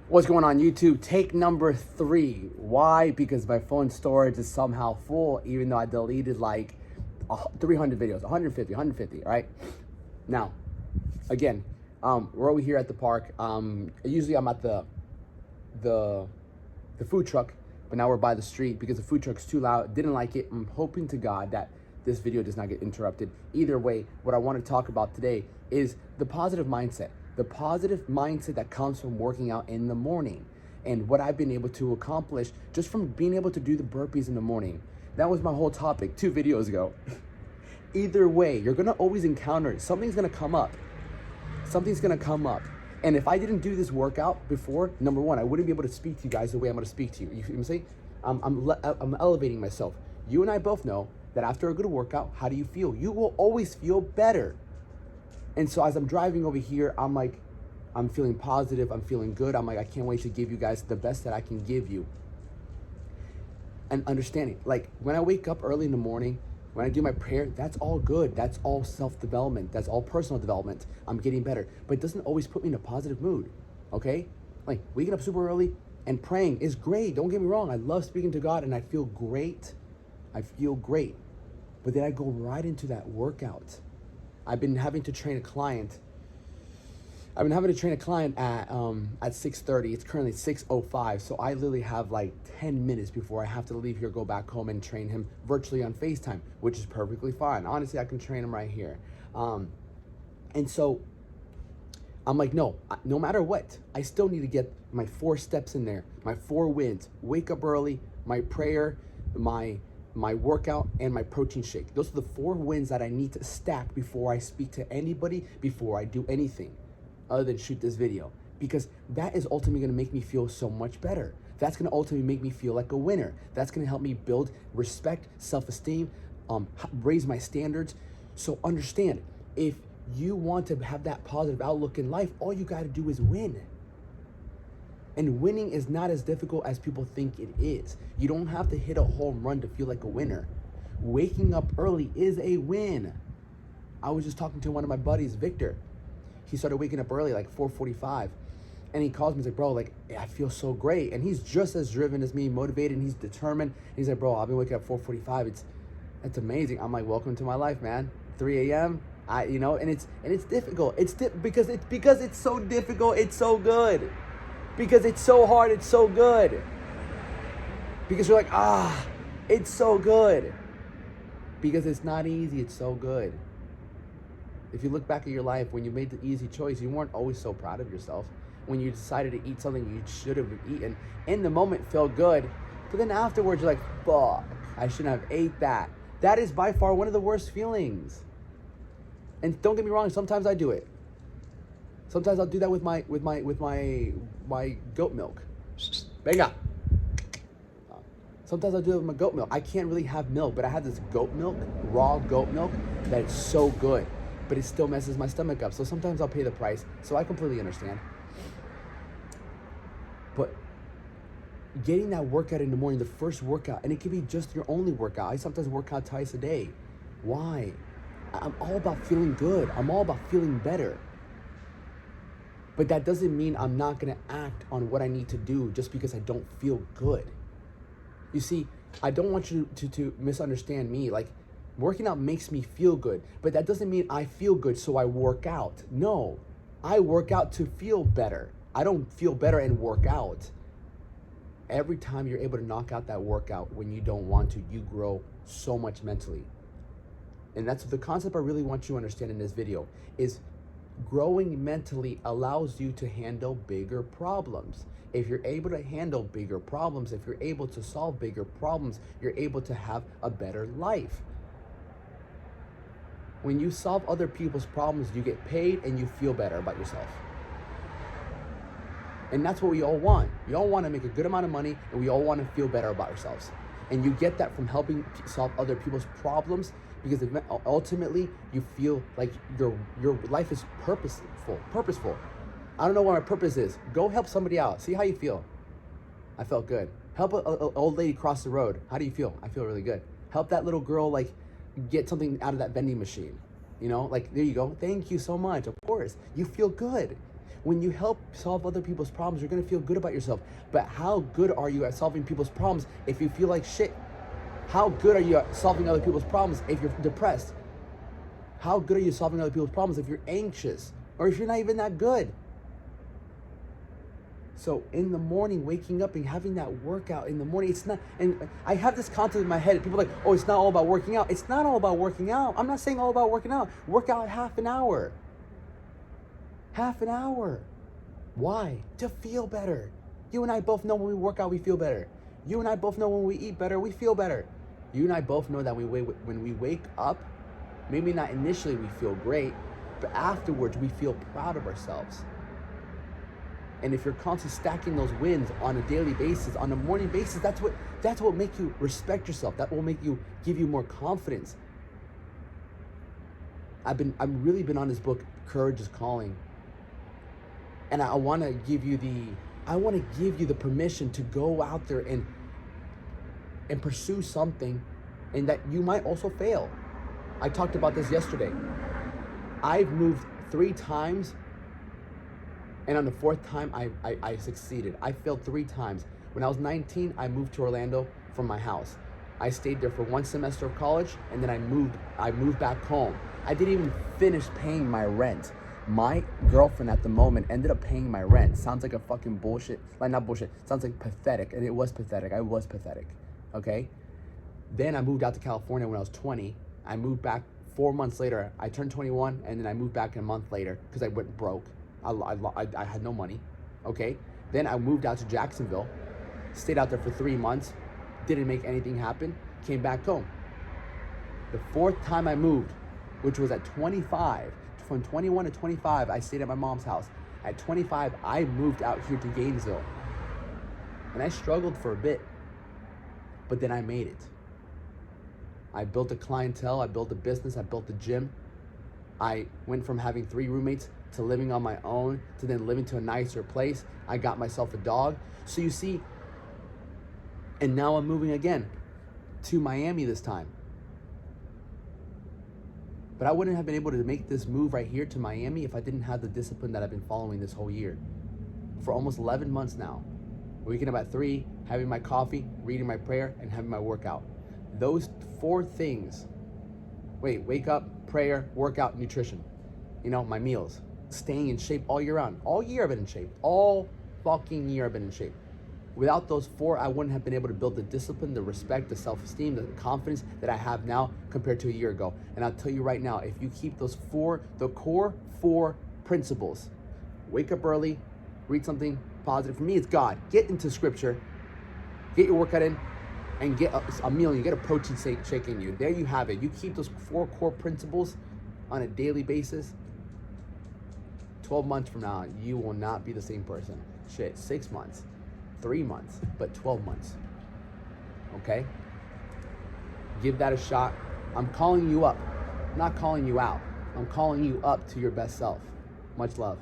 What's going on YouTube? Take number 3. Why? Because my phone storage is somehow full, even though I deleted like 300 videos, 150, right? Now, again, we're over here at the park. Usually I'm at the food truck, but now we're by the street because the food truck's too loud. Didn't like it. I'm hoping to God that this video does not get interrupted. Either way, what I want to talk about today is the positive mindset. The positive mindset that comes from working out in the morning and what I've been able to accomplish just from being able to do the burpees in the morning. That was my whole topic 2 videos ago. Either way, you're gonna always encounter it. Something's gonna come up. Something's gonna come up. And if I didn't do this workout before, number one, I wouldn't be able to speak to you guys the way I'm gonna speak to you. You see what I'm saying? I'm elevating myself. You and I both know that after a good workout, how do you feel? You will always feel better. And so as I'm driving over here, I'm feeling positive, I'm feeling good. I'm like, I can't wait to give you guys the best that I can give you. And understanding, like when I wake up early in the morning, when I do my prayer, that's all good. That's all self-development. That's all personal development. I'm getting better. But it doesn't always put me in a positive mood, okay? Like waking up super early and praying is great. Don't get me wrong. I love speaking to God and I feel great. I feel great. But then I go right into that workout. I've been having to train a client. At 6:30. It's currently 6:05. So I literally have like 10 minutes before I have to leave here, go back home and train him virtually on FaceTime, which is perfectly fine. Honestly, I can train him right here. And so I'm like, no matter what, I still need to get my 4 steps in there, my 4 wins. Wake up early, my prayer, my workout, and my protein shake. Those are the 4 wins that I need to stack before I speak to anybody, before I do anything other than shoot this video. Because that is ultimately gonna make me feel so much better. That's gonna ultimately make me feel like a winner. That's gonna help me build respect, self-esteem, raise my standards. So understand, if you want to have that positive outlook in life, all you gotta do is win. And winning is not as difficult as people think it is. You don't have to hit a home run to feel like a winner. Waking up early is a win. I was just talking to one of my buddies, Victor. He started waking up early, like 4:45. And he calls me, he's like, bro, like, I feel so great. And he's just as driven as me, motivated, and he's determined. He's like, bro, I've been waking up 4:45. It's amazing. I'm like, welcome to my life, man. 3 a.m. And it's difficult. Because it's so difficult, it's so good. Because it's so hard, it's so good. Because you're like, it's so good. Because it's not easy, it's so good. If you look back at your life, when you made the easy choice, you weren't always so proud of yourself. When you decided to eat something you should have eaten, in the moment felt good, but then afterwards you're like, fuck, I shouldn't have ate that. That is by far one of the worst feelings. And don't get me wrong, sometimes I do it. Sometimes I'll do that with my goat milk. Venga. Sometimes I'll do it with my goat milk. I can't really have milk, but I have this goat milk, raw goat milk, that is so good. But it still messes my stomach up. So sometimes I'll pay the price. So I completely understand. But getting that workout in the morning, the first workout, and it can be just your only workout. I sometimes work out twice a day. Why? I'm all about feeling good. I'm all about feeling better. But that doesn't mean I'm not gonna act on what I need to do just because I don't feel good. You see, I don't want you to misunderstand me. Like, working out makes me feel good, but that doesn't mean I feel good so I work out. No, I work out to feel better. I don't feel better and work out. Every time you're able to knock out that workout when you don't want to, you grow so much mentally. And that's the concept I really want you to understand in this video is growing mentally allows you to handle bigger problems. If you're able to handle bigger problems, if you're able to solve bigger problems, you're able to have a better life. When you solve other people's problems, you get paid and you feel better about yourself. And that's what we all want. We all want to make a good amount of money and we all want to feel better about ourselves. And you get that from helping solve other people's problems because ultimately you feel like your life is purposeful. I don't know what my purpose is. Go help somebody out. See how you feel. I felt good. Help an old lady cross the road. How do you feel? I feel really good. Help that little girl like get something out of that vending machine. Like, there you go. Thank you so much. Of course, you feel good. When you help solve other people's problems, you're gonna feel good about yourself. But how good are you at solving people's problems if you feel like shit? How good are you at solving other people's problems if you're depressed? How good are you solving other people's problems if you're anxious or if you're not even that good? So in the morning, waking up and having that workout in the morning, it's not, and I have this concept in my head. People are like, oh, it's not all about working out. It's not all about working out. I'm not saying all about working out. Work out half an hour. Half an hour. Why? To feel better. You and I both know when we work out, we feel better. You and I both know when we eat better, we feel better. You and I both know that when we wake up, maybe not initially we feel great, but afterwards we feel proud of ourselves. And if you're constantly stacking those wins on a daily basis, on a morning basis, that's what will make you respect yourself. That will give you more confidence. I've really been on this book, Courage is Calling. And I want to give you the permission to go out there and pursue something, and that you might also fail. I talked about this yesterday. I've moved 3 times, and on the 4th time, I succeeded. I failed 3 times. When I was 19, I moved to Orlando from my house. I stayed there for 1 semester of college, and then I moved back home. I didn't even finish paying my rent. My girlfriend at the moment ended up paying my rent. Sounds like a fucking bullshit. Like, not bullshit. Sounds like pathetic. And it was pathetic. I was pathetic. Okay? Then I moved out to California when I was 20. I moved back 4 months later. I turned 21, and then I moved back a month later because I went broke. I had no money. Okay? Then I moved out to Jacksonville. Stayed out there for 3 months. Didn't make anything happen. Came back home. The 4th time I moved, which was at 25, from 21 to 25, I stayed at my mom's house. At 25, I moved out here to Gainesville. And I struggled for a bit, but then I made it. I built a clientele, I built a business, I built a gym. I went from having 3 roommates to living on my own, to then living to a nicer place. I got myself a dog. So you see, and now I'm moving again to Miami this time. But I wouldn't have been able to make this move right here to Miami if I didn't have the discipline that I've been following this whole year. For almost 11 months now. Waking up at 3, having my coffee, reading my prayer, and having my workout. Those 4 things. Wake up, prayer, workout, nutrition. My meals. Staying in shape all year round. All year I've been in shape. All fucking year I've been in shape. Without those 4, I wouldn't have been able to build the discipline, the respect, the self-esteem, the confidence that I have now compared to a year ago. And I'll tell you right now, if you keep those the core 4 principles, wake up early, read something positive. For me, it's God. Get into scripture, get your workout in, and get a meal in you, get a protein shake in you. There you have it. You keep those 4 core principles on a daily basis, 12 months from now, you will not be the same person. 6 months. 3 months, but 12 months. Okay? Give that a shot. I'm calling you up. I'm not calling you out. I'm calling you up to your best self. Much love.